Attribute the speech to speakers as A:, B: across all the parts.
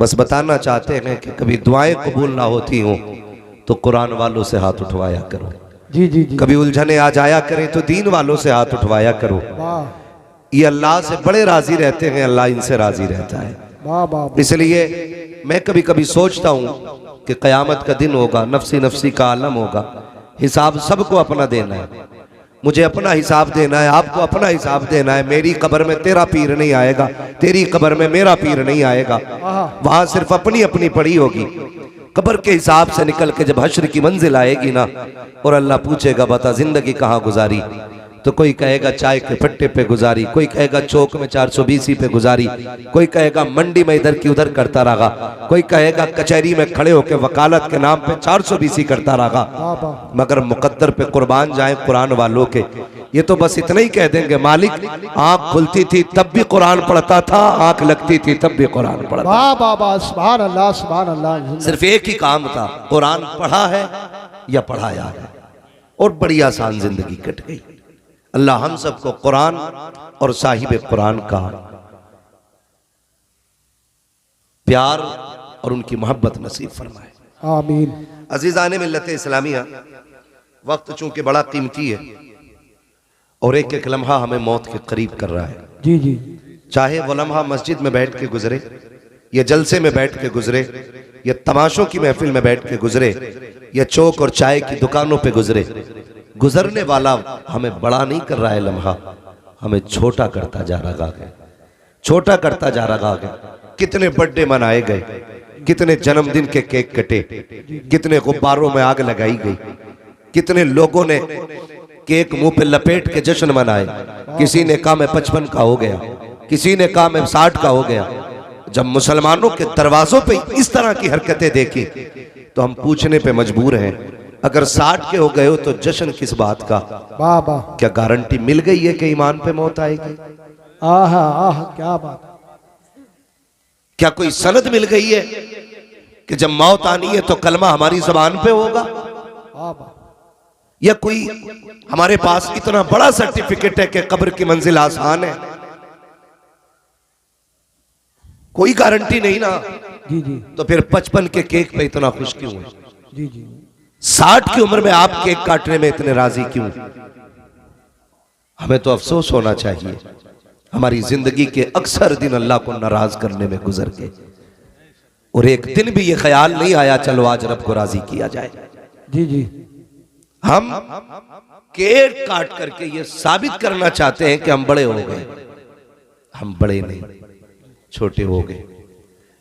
A: बस बताना चाहते हैं कि कभी दुआएं कबूल ना होती हों तो कुरान वालों से हाथ उठवाया करो।
B: जी जी जी।
A: कभी उलझने आ जाया करें तो दीन वालों से हाथ उठवाया करो। ये अल्लाह से बड़े राजी रहते हैं, अल्लाह इनसे राजी रहता है। इसलिए मैं कभी कभी सोचता हूँ कि क़यामत का दिन होगा, नफ्सी नफ्सी का आलम होगा, हिसाब सबको अपना देना है। मुझे अपना हिसाब देना है, आपको अपना हिसाब देना है। मेरी कब्र में तेरा पीर नहीं आएगा, तेरी कब्र में मेरा पीर नहीं आएगा। वहां सिर्फ अपनी अपनी पड़ी होगी। कब्र के हिसाब से निकल के जब हश्र की मंजिल आएगी ना, और अल्लाह पूछेगा बता जिंदगी कहाँ गुजारी, तो कोई कहेगा चाय के पट्टे पे गुजारी, कोई कहेगा चौक में 420 पे गुजारी, कोई कहेगा मंडी में इधर की उधर करता रहा, कोई कहेगा कचहरी में खड़े होकर वकालत के नाम पे 420 करता रहा। मगर मुकद्दर पे कुर्बान जाए कुरान वालों के, ये तो बस इतना ही कह देंगे मालिक आंख खुलती थी तब भी कुरान पढ़ता था, आंख लगती थी तब भी कुरान पढ़ता।
B: सुभान अल्लाह सुभान अल्लाह।
A: सिर्फ एक ही काम था, कुरान पढ़ा है या पढ़ाया है, और बड़ी आसान जिंदगी कट गई। अल्लाह हम सबको कुरान और साहिब कुरान का प्यार और उनकी मोहब्बत नसीब फरमाए,
B: आमीन।
A: अजीज़ाने मिल्लत इस्लामिया, वक्त चूंकि बड़ा कीमती है और एक एक लम्हा हमें मौत के करीब कर रहा है।
B: जी जी।
A: चाहे वो लम्हा मस्जिद में बैठ के गुजरे, या जलसे में बैठ के गुजरे, या तमाशों की महफिल में बैठ के गुजरे, या चौक और चाय की दुकानों पे गुजरे, गुजरने वाला हमें बड़ा नहीं कर रहा है लम्हा, हमें छोटा करता जा रहा है, छोटा करता जा रहा है। कितने बर्थडे मनाए गए, कितने जन्मदिन के केक कटे, कितने गुब्बारों में आग लगाई गई, कितने लोगों ने केक मुंह पे लपेट के जश्न मनाए। किसी ने कहा मैं 55 का हो गया, किसी ने कहा मैं 60 का हो गया। जब मुसलमानों के दरवाजों पे इस तरह की हरकतें देखी तो हम पूछने पे मजबूर हैं, अगर 60 के हो गए हो तो जश्न किस बात का?
B: बाबा
A: क्या गारंटी मिल गई है कि ईमान पे मौत आएगी?
B: आहा आहा क्या बात।
A: क्या कोई सनद मिल गई है कि जब मौत आनी है तो कलमा हमारी जबान पे होगा?
B: बाबा
A: या कोई हमारे पास इतना बड़ा सर्टिफिकेट है कि कब्र की मंजिल आसान है? कोई गारंटी नहीं ना।
B: जी जी।
A: तो फिर 55 के केक पे इतना खुश क्यों है?
B: जी जी।
A: 60 की उम्र में आप केक काटने में इतने राजी क्यों? हमें तो अफसोस होना चाहिए, हमारी जिंदगी के अक्सर दिन अल्लाह को नाराज करने में गुजर गए, और एक दिन भी ये ख्याल नहीं आया चलो आज रब को राजी किया जाए।
B: जी जी।
A: हम केक काट करके ये साबित करना चाहते हैं कि हम बड़े हो गए। हम बड़े नहीं, छोटे हो गए।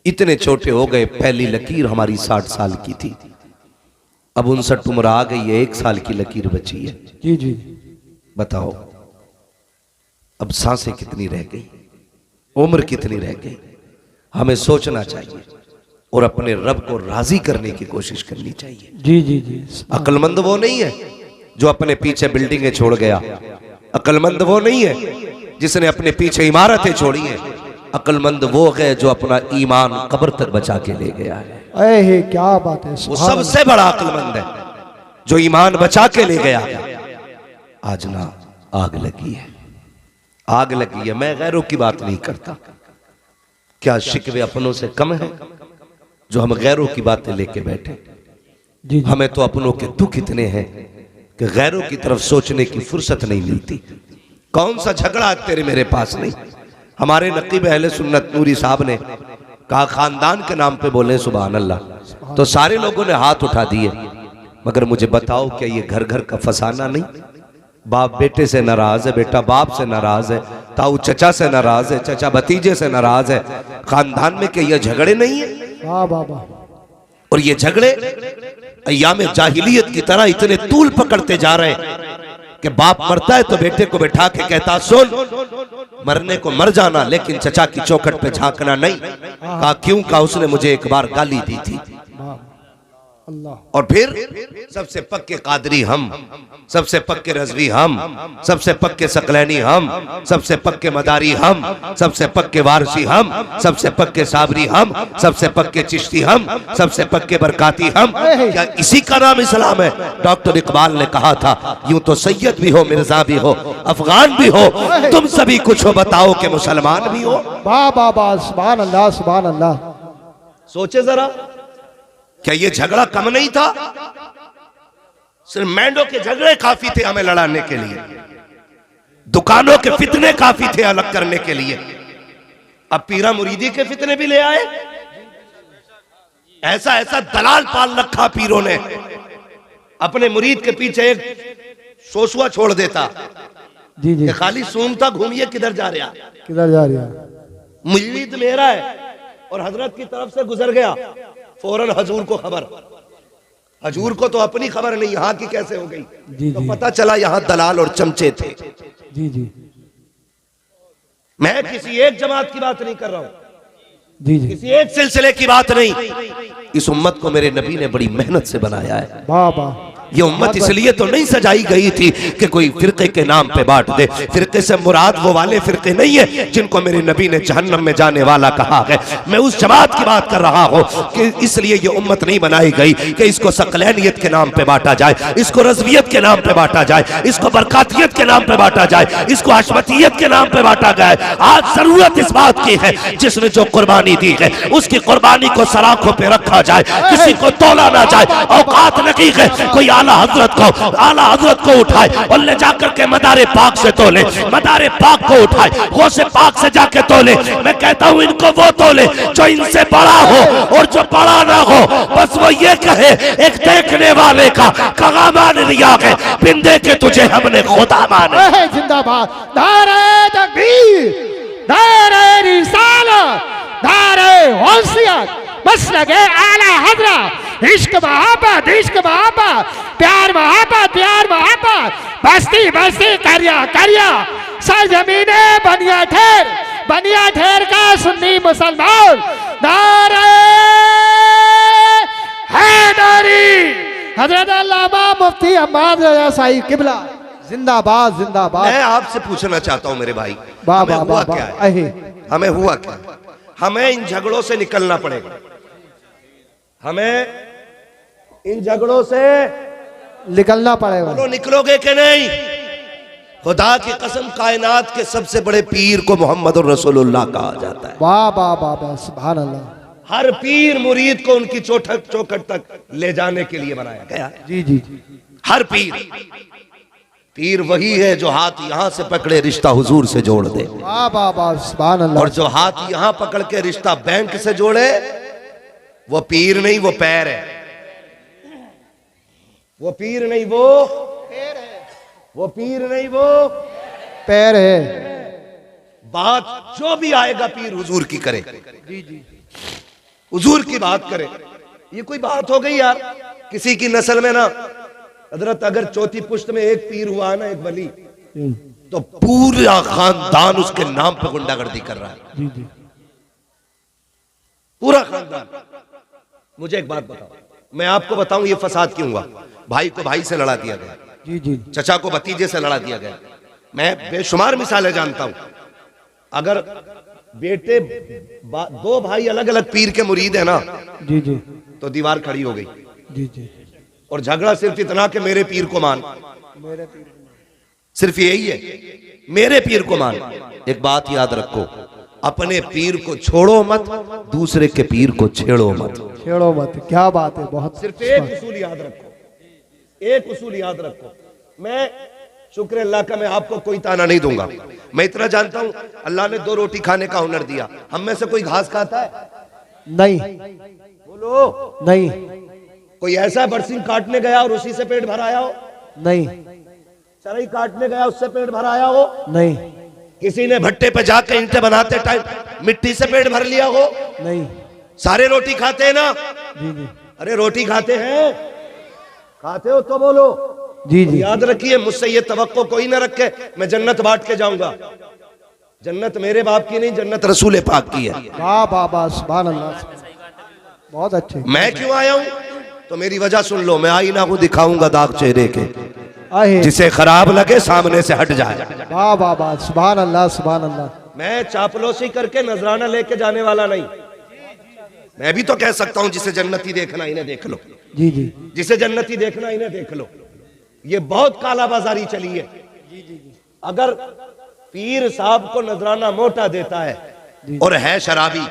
A: इतने छोटे हो गए, पहली लकीर हमारी 60 साल की थी, अब 59 उम्र आ गई है, 1 साल की लकीर बची है।
B: जी जी।
A: बताओ अब सांसें कितनी रह गई, उम्र कितनी रह गई? हमें सोचना चाहिए और अपने रब को राजी करने की कोशिश करनी चाहिए।
B: जी जी जी।
A: अक्लमंद वो नहीं है जो अपने पीछे बिल्डिंगें छोड़ गया, अक्लमंद वो नहीं है जिसने अपने पीछे इमारतें छोड़ी हैं, अक्लमंद वो है जो अपना ईमान कब्र तक बचा के ले गया है।
B: अरे क्या बात है।
A: वो सबसे बड़ा अक्लमंद है जो ईमान बचा के ले गया। आज ना आग लगी है, आग लगी है। मैं गैरों की बात नहीं करता, क्या शिकवे अपनों से कम है जो हम गैरों की बातें लेके बैठे?
B: जी।
A: हमें तो अपनों के दुख इतने हैं कि गैरों की तरफ सोचने की फुर्सत नहीं मिलती। कौन सा झगड़ा तेरे मेरे पास नहीं। हमारे नकीब अहले सुन्नत नूरी साहब ने कहा खानदान के नाम पे बोले सुभान अल्लाह, तो सारे लोगों ने हाथ उठा दिए। मगर मुझे बताओ क्या ये घर घर का फसाना नहीं? बाप बेटे से नाराज है, बेटा बाप से नाराज है, ताऊ चचा से नाराज है, चचा भतीजे से नाराज है। खानदान में क्या ये झगड़े नहीं है?
B: वाह बाबा।
A: और ये झगड़े अय्याम जाहिलियत की तरह इतने तूल पकड़ते जा रहे हैं कि बाप मरता है तो बेटे को बैठा के कहता सुन मरने को मर जाना, लेकिन चचा की चौखट पे झांकना नहीं। कहा क्यों? कहा उसने मुझे एक बार गाली दी थी। और फिर सबसे पक्के कादरी हम, सबसे पक्के रजवी हम, सबसे पक्के सकलैनी हम, सबसे पक्के मदारी हम, सबसे पक्के वारसी हम, सबसे पक्के साबरी हम, सबसे पक्के चिश्ती हम, सबसे पक्के बरकाती हम। क्या इसी का नाम इस्लाम है? डॉक्टर इकबाल ने कहा था यूं तो सैयद भी हो, मिर्जा भी हो, अफगान भी हो, तुम सभी कुछ हो, बताओ कि मुसलमान भी हो।
B: वाह वाह वाह, सुभान अल्लाह सुभान अल्लाह।
A: सोचे जरा, क्या ये झगड़ा कम नहीं था? सिर्फ मैंडो के झगड़े काफी थे हमें लड़ाने के लिए, दुकानों के फितने काफी थे अलग करने के लिए। अब पीरा मुरीदी के फितने भी ले आए। ऐसा ऐसा दलाल पाल रखा पीरों ने, अपने मुरीद के पीछे एक सोसुआ छोड़ देता
B: जी जी।
A: कि खाली सूंघता, घूमिए किधर जा रहा,
B: किधर जा रहा?
A: मुरीद मेरा है और हजरत की तरफ से गुजर गया, फौरन हजूर को खबर। हजूर को तो अपनी खबर नहीं, यहाँ की कैसे हो गई?
B: जी
A: तो
B: जी।
A: पता चला यहाँ दलाल और चमचे थे।
B: जी जी।
A: मैं किसी एक जमात की बात नहीं कर रहा हूं,
B: जी जी।
A: किसी एक सिलसिले की बात नहीं। इस उम्मत को मेरे नबी ने बड़ी मेहनत से बनाया है।
B: वाह वाह।
A: ये उम्मत इसलिए तो नहीं सजाई गई थी कि कोई फिरके के नाम पे बांट दे। फिरके से मुराद वो वाले फिरके नहीं है जिनको मेरे नबी ने जहन्नम में जाने वाला कहा है। मैं उस जमात की बात कर रहा हूँ कि इसलिए ये उम्मत नहीं बनाई गई कि इसको सकलैनियत के नाम पे बांटा जाए, इसको रज़वियत के नाम पे बांटा जाए, इसको बरकातियत के नाम पे बांटा जाए, इसको हशमतियत के नाम पे बांटा गया। आज जरूरत इस बात की है जिसने जो कुर्बानी दी है उसकी कुर्बानी को सराखों पे रखा जाए, किसी को तोला ना जाए। औकात नहीं है कोई आला हजरत को उठाए और ले जाकर के मदारे पाक से तोले, मदारे पाक को उठाए गौसे पाक से जाके तोले। मैं कहता हूं इनको वो तोले जो इनसे बड़ा हो और जो बड़ा ना हो। बस वो ये कहे एक देखने वाले का कहा मान लिया है, बिंदे के तुझे हमने खुदा माने।
B: जिंदाबाद। नारे तकबीर, नारे रिसालत, नारे गौसियत, मसलक आला हजरत। इश्क मोहब्बत, इश्क मोहब्बत, प्यार मोहब्बत, प्यार मोहब्बत। बस्ती बस्ती करिया करिया, सरजमीने बनिया ठेर का सुन्नी मुसलमान। नारे हैदरी। हजरत अल्लामा मुफ्ती अहमद रजा साहिब किबला जिंदाबाद जिंदाबाद।
A: मैं आपसे पूछना चाहता हूं मेरे भाई,
B: वाह
A: हमें
B: वाह
A: हुआ
B: वाह
A: क्या
B: वाह।
A: है? हमें हुआ क्या? हमें इन झगड़ों से निकलना पड़ेगा। हमें इन झगड़ों से
B: निकलना पड़ेगा।
A: बोलो निकलोगे कि नहीं? खुदा की कसम कायनात के सबसे बड़े पीर को मोहम्मद रसूलुल्लाह कहा जाता है।
B: वाह वाह वाह वाह, सुभान अल्लाह।
A: हर पीर मुरीद को उनकी चौखट तक ले जाने के लिए बनाया गया।
B: जी जी।
A: हर पीर वही है जो हाथ यहां से पकड़े रिश्ता हुजूर से जोड़ दे,
B: वाह वाह वाह, सुभान अल्लाह।
A: और जो हाथ यहां पकड़ के रिश्ता बैंक से जोड़े वो पीर नहीं, वो पैर है। वो पीर नहीं, वो पीर नहीं, वो
B: पैर है।
A: बात जो भी आएगा पीर हुजूर की करे,
B: जी जी।
A: हुजूर की बात करे। ये कोई बात हो गई यार? किसी की नस्ल में ना हजरत अगर चौथी पुश्त में एक पीर हुआ ना, एक वली, तो पूरा खानदान उसके नाम पे गुंडागर्दी कर रहा है।
B: जी जी।
A: पूरा खानदान। मुझे एक बात बताओ, मैं आपको बताऊं ये फसाद क्यों हुआ? भाई को भाई से लड़ा दिया गया,
B: जी जी।
A: चचा को भतीजे से लड़ा दिया गया। मैं बेशुमार मिसालें जानता हूं। अगर बेटे दो भाई अलग अलग पीर के मुरीद है ना,
B: जी जी।
A: तो दीवार खड़ी हो गई।
B: जी जी।
A: और झगड़ा सिर्फ इतना कि मेरे पीर को मान, सिर्फ यही है, मेरे पीर को मान। एक बात याद रखो, अपने पीर को छोड़ो मत, दूसरे के पीर को छेड़ो मत।
B: छेड़ो मत, क्या बात है। बहुत
A: सिर्फ एक उसूल याद रखो, एक उसूल याद रखो। मैं शुक्र अल्लाह का, मैं आपको कोई ताना नहीं दूंगा। मैं इतना जानता हूं अल्लाह ने दो रोटी खाने का हुनर दिया। हम में से कोई घास खाता है?
B: नहीं।
A: बोलो
B: नहीं।
A: कोई ऐसा बरसिंग काटने गया और उसी से पेट भर आया हो?
B: नहीं।
A: चरई काटने गया उससे पेट भर आया हो?
B: नहीं।
A: किसी ने भट्टे पे जाके ईंटें बनाते टाइम मिट्टी से पेट भर लिया हो?
B: नहीं।
A: सारे रोटी खाते हैं ना?
B: जी जी।
A: अरे रोटी खाते हैं, खाते हो तो बोलो।
B: जी जी।
A: याद रखिए, मुझसे ये तवक्को कोई ना रखे मैं जन्नत बांट के जाऊंगा। जन्नत मेरे बाप की नहीं, जन्नत रसूल पाक की है।
B: वाह वाह वाह, सुभान अल्लाह। बहुत अच्छे।
A: मैं क्यों आया हूं तो मेरी वजह सुन लो। मैं आईना को दिखाऊंगा दाग चेहरे के,
B: आहे।
A: जिसे खराब लगे सामने से हट जाए।
B: वाह वाह वाह, सुभान अल्लाह सुभान अल्लाह।
A: मैं चापलूसी करके नजराना लेके जाने वाला नहीं। मैं भी तो कह सकता हूं जिसे जन्नती देखना इन्हें देख लो,
B: जी जी।
A: जिसे जन्नती देखना इन्हें देख लो। ये बहुत काला बाजारी चली है। अगर पीर साहब को नजराना मोटा देता है और है शराबी,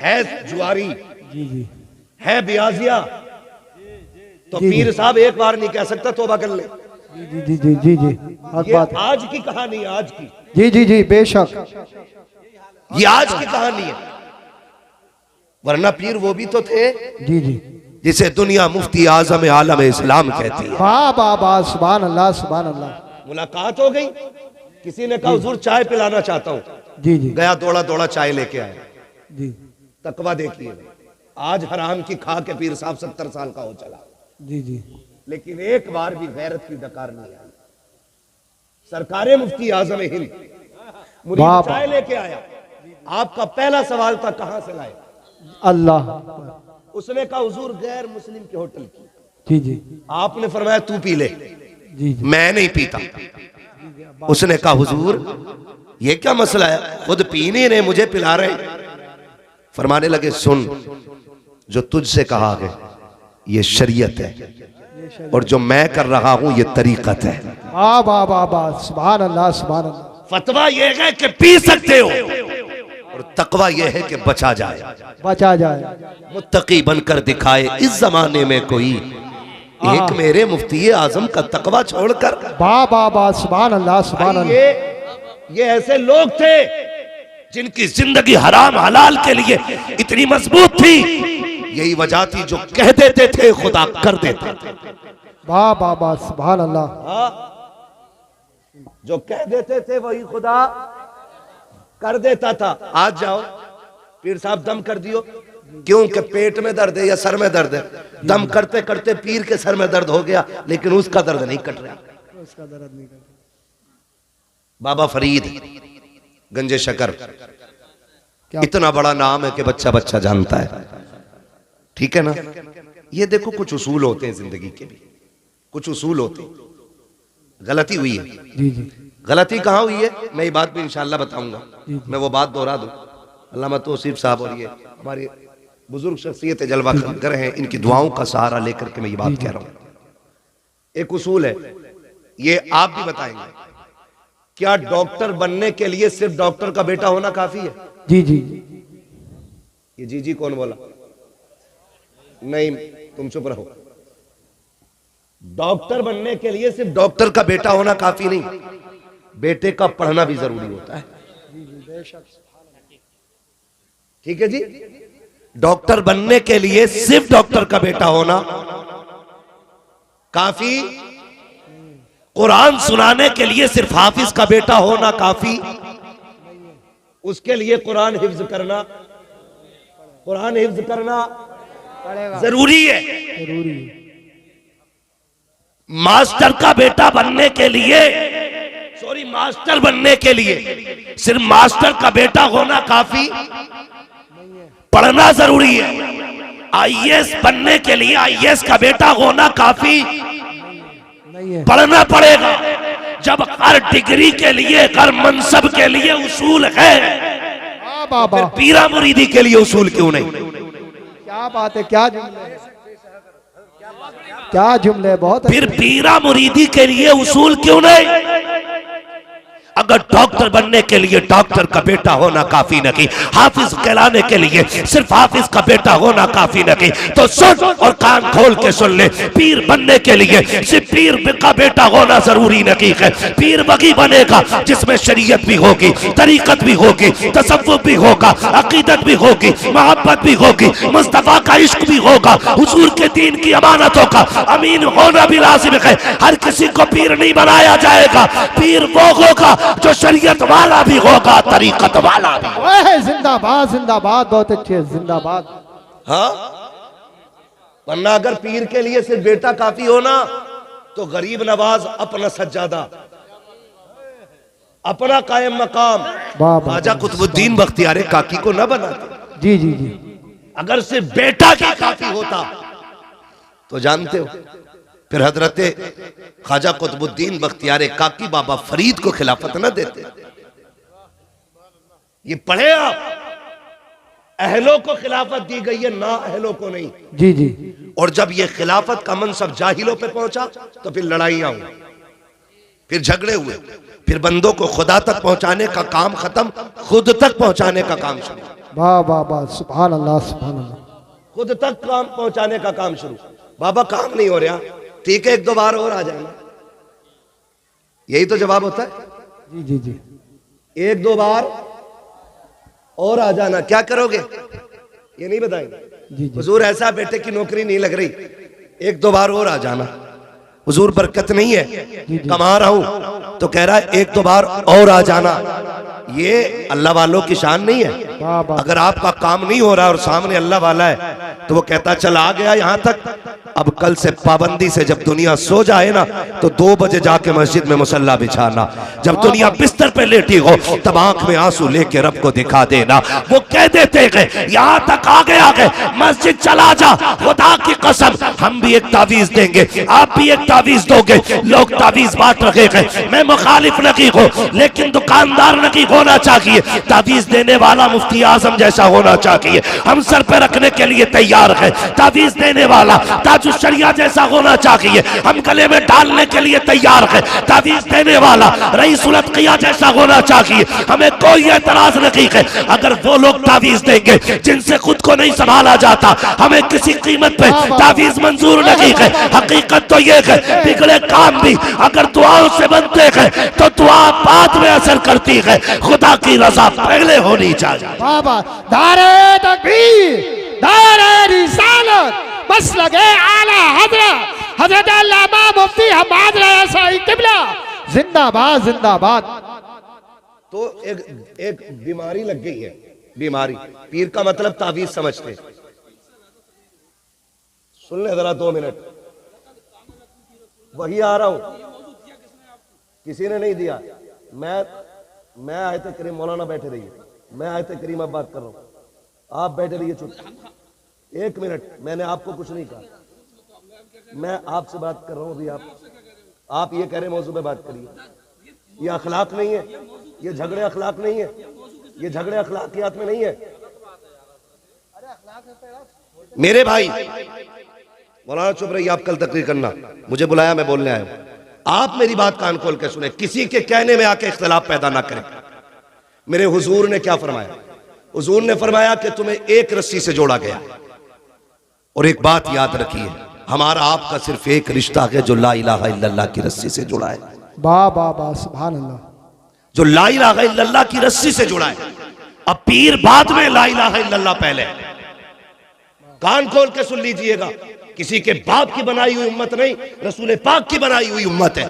A: है जुआरी,
B: जी जी
A: है ब्याजिया, तो पीर साहब एक बार नहीं कह सकता तौबा कर ले।
B: जी जी जी जी जी हक
A: ये
B: बात है।
A: आज की कहानी है, आज की,
B: जी जी जी बेशक।
A: ये आज की कहानी है। वरना पीर वो भी तो थे
B: जी जी
A: जिसे दुनिया मुफ्ती आजम आलम इस्लाम कहती है।
B: वाह वाह वाह, सुभान अल्लाह सुभान अल्लाह।
A: मुलाकात हो गई, किसी ने कहा हुजूर चाय पिलाना चाहता हूं,
B: जी जी
A: गया दौड़ा दौड़ा चाय लेके आया।
B: जी
A: तकवा देखिए, आज हराम की खा के पीर साहब 70 साल का हो चला,
B: जी जी
A: लेकिन एक बार भी गैरत की डकार नहीं आई। सरकारे मुफ्ती आजम हिंद मुरीद
B: वाह।
A: चाय लेके आया, आपका पहला सवाल था कहां से लाए?
B: अल्लाह।
A: उसने कहा हुजूर गैर मुस्लिम के होटल की।
B: जी जी
A: आपने फरमाया तू पी ले।
B: जी जी
A: मैं नहीं पीता। उसने कहा हुजूर ये क्या मसला है, खुद पीने ने मुझे पिला रहे। फरमाने लगे सुन, जो तुझसे कहा है ये शरीयत है और जो मैं कर रहा हूं ये तरीकत है।
B: वाह वाह वाह वाह, सुभान अल्लाह सुभान अल्लाह।
A: फतवा ये है कि पी सकते हो और तकवा ये है कि बचा जाए,
B: बचा जाए।
A: मुत्तकी बनकर दिखाए इस जमाने में कोई। एक मेरे मुफ्ती आजम का तकवा छोड़कर
B: वाह वाह वाह, सुभान अल्लाह सुभान अल्लाह।
A: ये ऐसे लोग थे जिनकी जिंदगी हराम हलाल के लिए इतनी मजबूत थी। यही वजह थी जो कह देते थे खुदा कर देते थे।
B: वाह वाह वाह, सुभान अल्लाह।
A: जो कह देते थे वही खुदा कर देता था। आज जाओ पीर साहब दम कर दियो, क्यों कि पेट में दर्द है या सर में दर्द है, दम करते करते पीर के सर में दर्द हो गया लेकिन उसका दर्द नहीं कट रहा।
B: उसका दर्द नहीं करता।
A: बाबा फरीद गंजे शकर,
B: क्या?
A: इतना बड़ा नाम है कि बच्चा बच्चा जानता है, ठीक है ना। ये देखो कुछ उसूल होते हैं जिंदगी के भी, कुछ उसूल होते हैं। गलती हुई है,
B: जी जी
A: गलती कहाँ हुई है मैं ये बात भी इंशाल्लाह बताऊंगा।
B: जी।
A: मैं वो बात दोहरा दूं। अल्लामा तौसीफ साहब और ये हमारी बुजुर्ग शख्सियत जलवा कर हैं, इनकी दुआओं का सहारा लेकर के मैं ये बात कह रहा हूं। एक उसूल है, ये आप भी बताएंगे, क्या डॉक्टर बनने के लिए सिर्फ डॉक्टर का बेटा होना काफी है?
B: जी जी
A: ये जी जी कौन बोला? नहीं तुम चुप रहो। डॉक्टर बनने के लिए सिर्फ डॉक्टर का बेटा होना काफी नहीं, बेटे का पढ़ना भी जरूरी होता है। ठीक है जी। डॉक्टर बनने के लिए सिर्फ डॉक्टर का बेटा होना काफी, कुरान सुनाने के लिए सिर्फ हाफिज का बेटा होना काफी, उसके लिए कुरान हिफ्ज करना, कुरान हिफ्ज करना जरूरी है।
B: जरूरी।
A: मास्टर का बेटा बनने के लिए, सॉरी मास्टर बनने के लिए सिर्फ मास्टर का बेटा होना काफी, पढ़ना जरूरी है। आईएएस बनने के लिए आईएएस का बेटा होना काफी,
B: नहीं है।
A: पढ़ना पड़ेगा। जब हर डिग्री के लिए, हर मनसब के लिए उसूल है,
B: वाह वाह
A: फिर
B: वाह,
A: पीरा मुरीदी के लिए उसूल क्यों नहीं?
B: क्या बात है, क्या जुमले, क्या जुमले, बहुत
A: फिर पीरा मुरीदी के लिए उसूल क्यों नहीं? अगर डॉक्टर बनने के लिए डॉक्टर का बेटा होना काफी नहीं, हाफिज कहलाने के लिए सिर्फ हाफिज का बेटा होना काफी नहीं, तो सुन और कान खोल के सुन ले, पीर बनने के लिए सिर्फ पीर का बेटा होना जरूरी नहीं है। पीर वही बनेगा जिसमें शरीयत भी होगी, तरीकत भी होगी, तसव्वुफ भी होगा, अकीदत भी होगी, मोहब्बत भी होगी, मुस्तफा का इश्क भी होगा, हुजूर के दीन की अमानतों का अमीन होना भी लाजिम है। हर किसी को पीर नहीं बनाया जाएगा, पीर वो होगा जो शरीयत वाला भी होगा, तरीकत वाला भी।
B: ओए जिंदाबाद जिंदाबाद, बहुत अच्छे, जिंदाबाद।
A: हाँ, वरना अगर पीर के लिए सिर्फ बेटा काफी होना तो गरीब नवाज अपना सज्जादा, अपना कायम मकाम
B: वाह वाह,
A: ख्वाजा कुतुबुद्दीन बख्तियार काकी को न बनाते।
B: जी जी जी
A: अगर सिर्फ बेटा की काफी होता तो जानते हो फिर हजरते ख्वाजा कुतुबुद्दीन बख्तियार काकी बाबा फरीद को खिलाफत न देते। ये पढ़े आप, अहलों को खिलाफत दी गई है, ना अहलों को नहीं।
B: जी जी
A: और जब ये खिलाफत का मनसब जाहिलों पे पहुंचा तो फिर लड़ाइयां हुई, फिर झगड़े हुए, फिर बंदों को खुदा तक पहुंचाने का काम खत्म, खुद तक पहुंचाने का काम शुरू।
B: वाह वाह वाह, सुभान अल्लाह सुभान अल्लाह।
A: खुद तक काम पहुंचाने का काम शुरू। बाबा काम नहीं हो रहा, ठीक है 1-2 बार और आ जाना, यही तो जवाब होता है।
B: जी जी जी
A: 1-2 बार और आ जाना, क्या करोगे ये नहीं बताएंगे।
B: जी जी
A: हुजूर ऐसा बेटे की नौकरी नहीं लग रही, 1-2 बार और आ जाना। हुजूर बरकत नहीं है, कमा रहा हूं तो कह रहा है 1-2 बार और आ जाना। ये अल्लाह वालों की शान नहीं है।
B: वाह वाह,
A: अगर आपका काम नहीं हो रहा और सामने अल्लाह वाला है तो वो कहता चल आ गया यहां तक, अब कल से पाबंदी से जब दुनिया सो जाए ना तो 2 बजे जाके मस्जिद में मुसल्ला बिछाना। जब दुनिया बिस्तर पे लेटी हो तब आंख में आंसू लेके रब को दिखा देना। वो कह देते गए यहां तक आ गए मस्जिद चला जा, खुदा की कसम हम भी एक तावीज देंगे, आप भी एक तावीज दोगे। लोग तावीज बांट रहे हैं, मैं मुखालिफ नहीं हूं लेकिन दुकानदार नहीं होना चाहिए, तावीज देने वाला मुफ्ती आजम जैसा होना चाहिए। हम सर पे रखने के लिए तैयार हैं, तावीज देने वाला ताजुल शरिया जैसा होना चाहिए। हम गले में डालने के लिए तैयार हैं, तावीज देने वाला रईसुल अत्किया जैसा होना चाहिए। हमें कोई एतराज नहीं है अगर वो लोग तावीज देंगे जिनसे खुद को नहीं संभाला जाता। हमें किसी कीमत पे तावीज मंजूर नहीं है। हकीकत तो ये है बिगड़े काम भी अगर दुआओं से बनते हैं तो दुआ बाद में असर करती है, खुदा की रजा पहले होनी चाहिए।
B: वाह वाह, नारे तकबीर, नारे रिसालत, मसलके आला हजरत हजरत अल्लामा मुफ्ती हम्माद रज़ा साई किबला जिंदाबाद जिंदाबाद।
A: तो एक बीमारी लग गई है, बीमारी। पीर का मतलब तावीज समझते। सुन ले जरा 2 मिनट, वही आ रहा हूं, किसी ने नहीं दिया। मैं आयत करीम, मौलाना बैठे रहिए, मैं आयत करीम अब बात कर रहा हूं, आप बैठे रहिए चुप। 1 मिनट, मैंने आपको कुछ नहीं कहा, मैं आपसे बात कर रहा हूं। अभी आप ये कह रहे मौजू पे बात करिए। ये अखलाक नहीं है, ये झगड़े अखलाक नहीं है, ये झगड़े अखलाकियात में नहीं है। मेरे भाई मौलाना चुप रहिए, आप कल तकरीर करना, मुझे बुलाया मैं बोलने आया हूं। आप मेरी बात कान खोल के सुने, किसी के कहने में आके इख्तिलाफ पैदा ना करें। मेरे हुजूर ने क्या फरमाया? हुजूर ने फरमाया कि तुम्हें एक रस्सी से जोड़ा गया। और एक बात याद रखिए, हमारा आपका सिर्फ एक रिश्ता है जो ला इलाहा इल्लल्लाह की रस्सी से जुड़ा है।
B: वाह वाह वाह, सुभान अल्लाह।
A: जो ला इलाहा इल्लल्लाह की रस्सी से जुड़ा है। अब पीर बाद में, ला इलाहा इल्लल्लाह पहले। कान खोल के सुन लीजिएगा, किसी के बाप की बनाई हुई उम्मत नहीं, रसूल पाक की बनाई हुई उम्मत है।